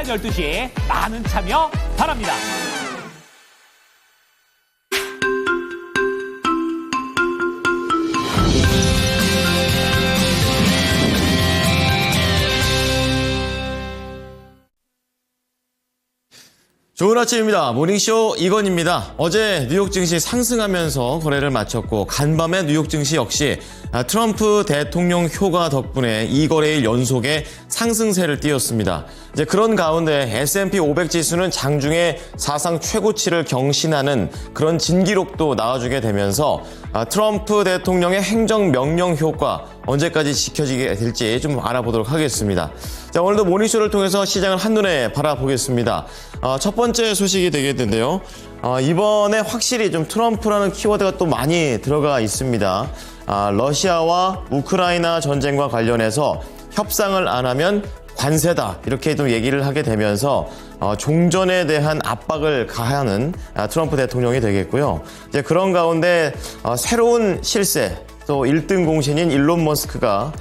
12시 많은 참여 바랍니다. 좋은 아침입니다. 모닝쇼 이건입니다. 어제 뉴욕 증시 상승하면서 거래를 마쳤고 간밤에 뉴욕 증시 역시 트럼프 대통령 효과 덕분에 2거래일 연속의 상승세를 띄웠습니다. 이제 그런 가운데 S&P 500 지수는 장중에 사상 최고치를 경신하는 그런 진기록도 나와주게 되면서 트럼프 대통령의 행정명령 효과 언제까지 지켜지게 될지 좀 알아보도록 하겠습니다. 자, 오늘도 모닝쇼를 통해서 시장을 한눈에 바라보겠습니다. 첫 번째 소식이 되겠는데요. 이번에 확실히 좀 트럼프라는 키워드가 또 많이 들어가 있습니다. 러시아와 우크라이나 전쟁과 관련해서 협상을 안 하면 관세다 이렇게 좀 얘기를 하게 되면서 종전에 대한 압박을 가하는 트럼프 대통령이 되겠고요. 이제 그런 가운데 새로운 실세 또 1등 공신인 일론 머스크가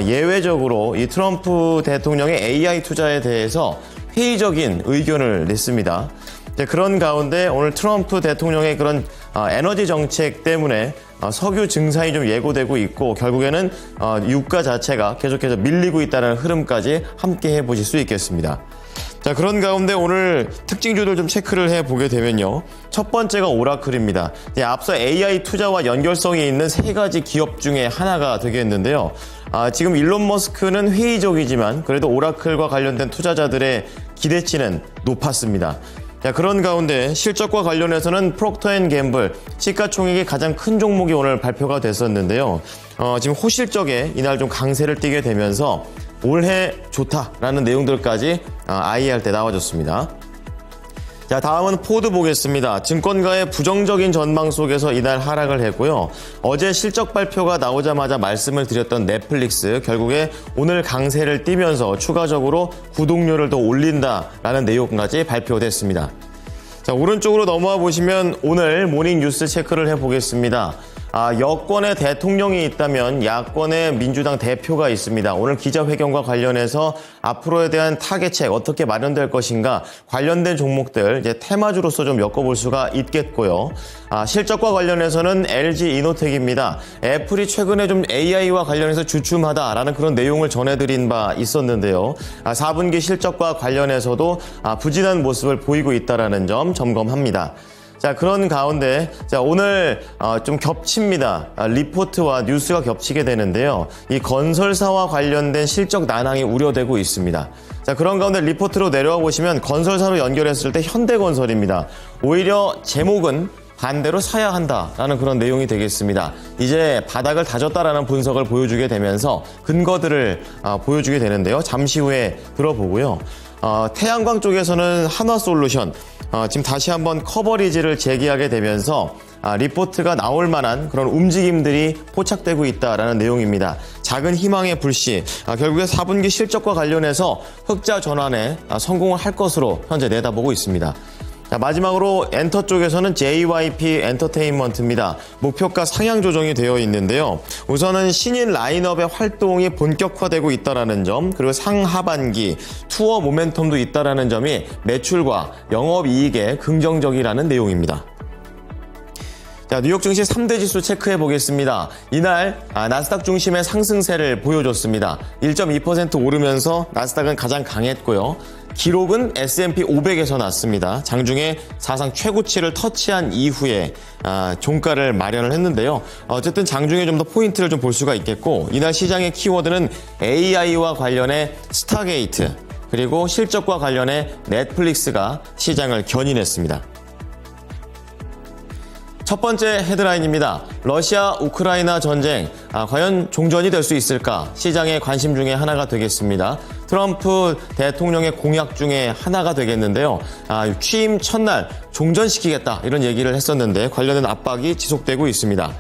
예외적으로 이 트럼프 대통령의 AI 투자에 대해서 회의적인 의견을 냈습니다. 이제 그런 가운데 오늘 트럼프 대통령의 그런 에너지 정책 때문에 석유 증산이 좀 예고되고 있고 결국에는 유가 자체가 계속해서 밀리고 있다는 흐름까지 함께 해보실 수 있겠습니다. 자, 그런 가운데 오늘 특징주들 좀 체크를 해보게 되면요. 첫 번째가 오라클입니다. 앞서 AI 투자와 연결성이 있는 세 가지 기업 중에 하나가 되겠는데요. 지금 일론 머스크는 회의적이지만 그래도 오라클과 관련된 투자자들의 기대치는 높았습니다. 자, 그런 가운데 실적과 관련해서는 프록터앤갬블 시가총액이 가장 큰 종목이 오늘 발표가 됐었는데요. 지금 호실적에 이날 좀 강세를 띠게 되면서 올해 좋다라는 내용들까지 IE할 때 나와줬습니다. 자, 다음은 포드 보겠습니다. 증권가의 부정적인 전망 속에서 이날 하락을 했고요. 어제 실적 발표가 나오자마자 말씀을 드렸던 넷플릭스 결국에 오늘 강세를 띠면서 추가적으로 구독료를 더 올린다라는 내용까지 발표됐습니다. 자, 오른쪽으로 넘어와 보시면 오늘 모닝 뉴스 체크를 해보겠습니다. 여권의 대통령이 있다면 야권의 민주당 대표가 있습니다. 오늘 기자회견과 관련해서 앞으로에 대한 타겟책 어떻게 마련될 것인가 관련된 종목들 이제 테마주로서 좀 엮어볼 수가 있겠고요. 실적과 관련해서는 LG 이노텍입니다. 애플이 최근에 좀 AI와 관련해서 주춤하다라는 그런 내용을 전해드린 바 있었는데요. 4분기 실적과 관련해서도 부진한 모습을 보이고 있다는 점 점검합니다. 자, 그런 가운데 오늘 좀 겹칩니다. 리포트와 뉴스가 겹치게 되는데요. 이 건설사와 관련된 실적 난항이 우려되고 있습니다. 자, 그런 가운데 리포트로 내려와 보시면 건설사로 연결했을 때 현대건설입니다. 오히려 제목은 반대로 사야 한다라는 그런 내용이 되겠습니다. 이제 바닥을 다졌다라는 분석을 보여주게 되면서 근거들을 보여주게 되는데요. 잠시 후에 들어보고요. 태양광 쪽에서는 한화솔루션 지금 다시 한번 커버리지를 재개하게 되면서 리포트가 나올 만한 그런 움직임들이 포착되고 있다라는 내용입니다. 작은 희망의 불씨, 결국에 4분기 실적과 관련해서 흑자 전환에 성공을 할 것으로 현재 내다보고 있습니다. 자, 마지막으로 엔터 쪽에서는 JYP 엔터테인먼트입니다. 목표가 상향 조정이 되어 있는데요. 우선은 신인 라인업의 활동이 본격화되고 있다는 점, 그리고 상하반기 투어 모멘텀도 있다는 점이 매출과 영업이익에 긍정적이라는 내용입니다. 자, 뉴욕 증시 3대 지수 체크해 보겠습니다. 이날 나스닥 중심의 상승세를 보여줬습니다. 1.2% 오르면서 나스닥은 가장 강했고요. 기록은 S&P 500에서 났습니다. 장중에 사상 최고치를 터치한 이후에 종가를 마련을 했는데요. 어쨌든 장중에 좀 더 포인트를 좀 볼 수가 있겠고 이날 시장의 키워드는 AI와 관련해 스타게이트 그리고 실적과 관련해 넷플릭스가 시장을 견인했습니다. 첫 번째 헤드라인입니다. 러시아 우크라이나 전쟁 과연 종전이 될 수 있을까? 시장의 관심 중에 하나가 되겠습니다. 트럼프 대통령의 공약 중에 하나가 되겠는데요. 취임 첫날 종전시키겠다 이런 얘기를 했었는데 관련된 압박이 지속되고 있습니다.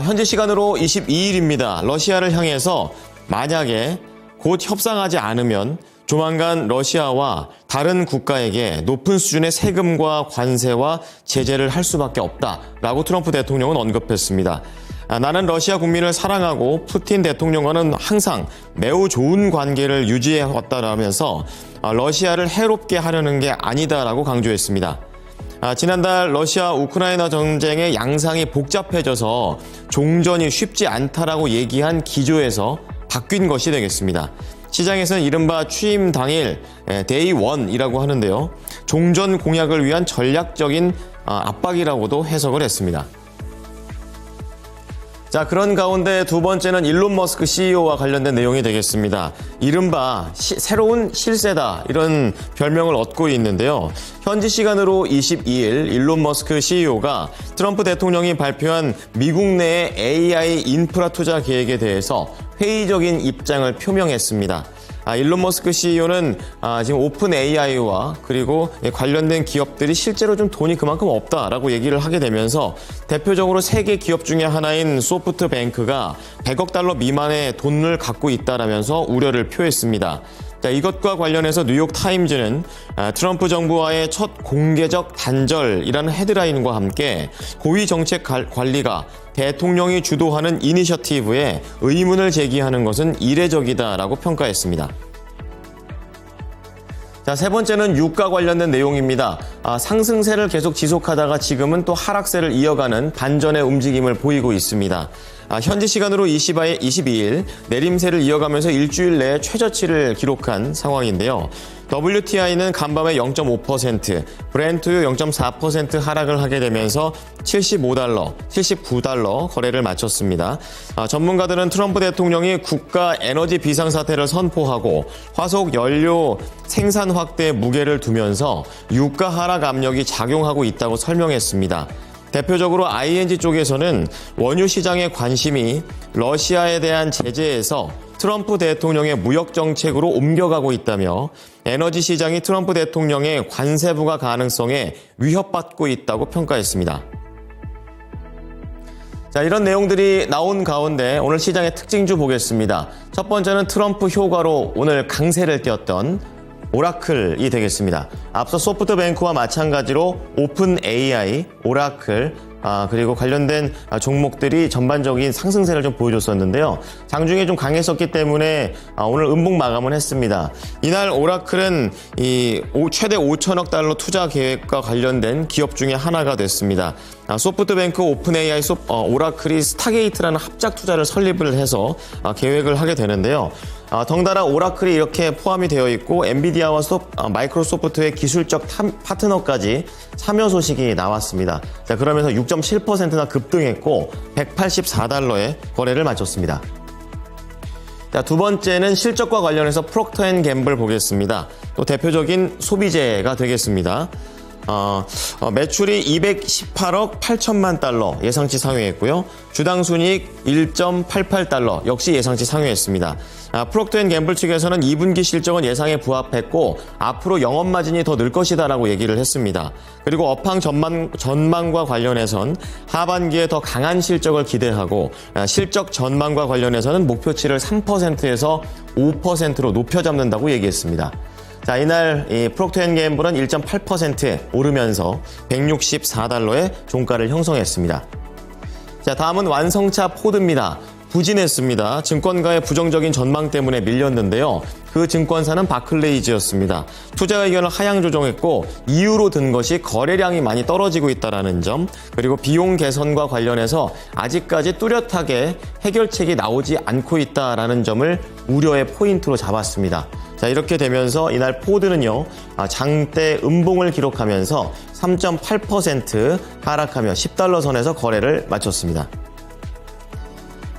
현재 시간으로 22일입니다. 러시아를 향해서 만약에 곧 협상하지 않으면 조만간 러시아와 다른 국가에게 높은 수준의 세금과 관세와 제재를 할 수밖에 없다라고 트럼프 대통령은 언급했습니다. 나는 러시아 국민을 사랑하고 푸틴 대통령과는 항상 매우 좋은 관계를 유지해 왔다라면서 러시아를 해롭게 하려는 게 아니다라고 강조했습니다. 지난달 러시아 우크라이나 전쟁의 양상이 복잡해져서 종전이 쉽지 않다라고 얘기한 기조에서 바뀐 것이 되겠습니다. 시장에서는 이른바 취임 당일 데이 1이라고 하는데요. 종전 공약을 위한 전략적인 압박이라고도 해석을 했습니다. 자, 그런 가운데 두 번째는 일론 머스크 CEO와 관련된 내용이 되겠습니다. 이른바 새로운 실세다 이런 별명을 얻고 있는데요. 현지 시간으로 22일 일론 머스크 CEO가 트럼프 대통령이 발표한 미국 내의 AI 인프라 투자 계획에 대해서 회의적인 입장을 표명했습니다. 일론 머스크 CEO는 지금 오픈 AI와 그리고 관련된 기업들이 실제로 좀 돈이 그만큼 없다라고 얘기를 하게 되면서 대표적으로 세계 기업 중에 하나인 소프트뱅크가 100억 달러 미만의 돈을 갖고 있다라면서 우려를 표했습니다. 자, 이것과 관련해서 뉴욕 타임즈는 트럼프 정부와의 첫 공개적 단절이라는 헤드라인과 함께 고위 정책 관리가 대통령이 주도하는 이니셔티브에 의문을 제기하는 것은 이례적이다라고 평가했습니다. 자, 세 번째는 유가 관련된 내용입니다. 상승세를 계속 지속하다가 지금은 또 하락세를 이어가는 반전의 움직임을 보이고 있습니다. 현지 시간으로 22일 내림세를 이어가면서 일주일 내에 최저치를 기록한 상황인데요. WTI는 간밤에 0.5%, 브렌트유 0.4% 하락을 하게 되면서 79달러 거래를 마쳤습니다. 전문가들은 트럼프 대통령이 국가 에너지 비상사태를 선포하고 화석 연료 생산 확대에 무게를 두면서 유가 하락 압력이 작용하고 있다고 설명했습니다. 대표적으로 ING 쪽에서는 원유 시장의 관심이 러시아에 대한 제재에서 트럼프 대통령의 무역 정책으로 옮겨가고 있다며 에너지 시장이 트럼프 대통령의 관세 부과 가능성에 위협받고 있다고 평가했습니다. 자, 이런 내용들이 나온 가운데 오늘 시장의 특징주 보겠습니다. 첫 번째는 트럼프 효과로 오늘 강세를 띄었던 오라클이 되겠습니다. 앞서 소프트뱅크와 마찬가지로 오픈 AI, 오라클, 그리고 관련된 종목들이 전반적인 상승세를 좀 보여줬었는데요. 장중에 좀 강했었기 때문에 오늘 음봉 마감을 했습니다. 이날 오라클은 최대 5천억 달러 투자 계획과 관련된 기업 중에 하나가 됐습니다. 소프트뱅크, 오픈 AI, 오라클이 스타게이트라는 합작 투자를 설립을 해서 계획을 하게 되는데요. 덩달아 오라클이 이렇게 포함이 되어 있고 엔비디아와 마이크로소프트의 기술적 파트너까지 참여 소식이 나왔습니다. 자, 그러면서 6.7%나 급등했고 184달러에 거래를 마쳤습니다. 자, 두 번째는 실적과 관련해서 프록터앤갬블 보겠습니다. 또 대표적인 소비재가 되겠습니다. 매출이 218억 8천만 달러 예상치 상회했고요. 주당 순이익 1.88달러 역시 예상치 상회했습니다. 프록터앤갬블 측에서는 2분기 실적은 예상에 부합했고 앞으로 영업마진이 더 늘 것이다라고 얘기를 했습니다. 그리고 업황 전망과 관련해선 하반기에 더 강한 실적을 기대하고 실적 전망과 관련해서는 목표치를 3%에서 5%로 높여 잡는다고 얘기했습니다. 자, 이날 프록터앤갬블은 1.8% 오르면서 164달러의 종가를 형성했습니다. 자, 다음은 완성차 포드입니다. 부진했습니다. 증권가의 부정적인 전망 때문에 밀렸는데요. 그 증권사는 바클레이즈였습니다. 투자 의견을 하향 조정했고 이유로 든 것이 거래량이 많이 떨어지고 있다는 점, 그리고 비용 개선과 관련해서 아직까지 뚜렷하게 해결책이 나오지 않고 있다는 점을 우려의 포인트로 잡았습니다. 자, 이렇게 되면서 이날 포드는요, 장대 음봉을 기록하면서 3.8% 하락하며 10달러 선에서 거래를 마쳤습니다.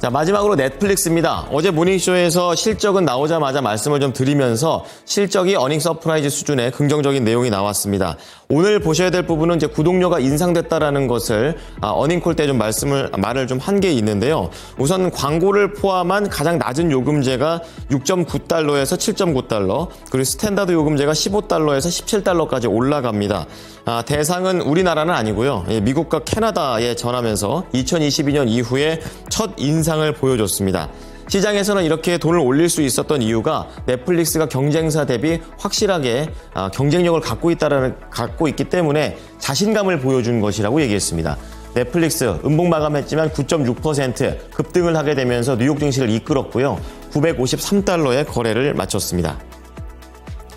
자, 마지막으로 넷플릭스입니다. 어제 모닝쇼에서 실적은 나오자마자 말씀을 좀 드리면서 실적이 어닝 서프라이즈 수준의 긍정적인 내용이 나왔습니다. 오늘 보셔야 될 부분은 이제 구독료가 인상됐다라는 것을 어닝콜 때 좀 말을 좀 한 게 있는데요. 우선 광고를 포함한 가장 낮은 요금제가 6.9달러에서 7.9달러, 그리고 스탠다드 요금제가 15달러에서 17달러까지 올라갑니다. 대상은 우리나라는 아니고요. 미국과 캐나다에 전하면서 2022년 이후에 첫 인상을 보여줬습니다. 시장에서는 이렇게 돈을 올릴 수 있었던 이유가 넷플릭스가 경쟁사 대비 확실하게 경쟁력을 갖고 있기 때문에 자신감을 보여준 것이라고 얘기했습니다. 넷플릭스 음봉 마감했지만 9.6% 급등을 하게 되면서 뉴욕 증시를 이끌었고요. $953에 거래를 마쳤습니다.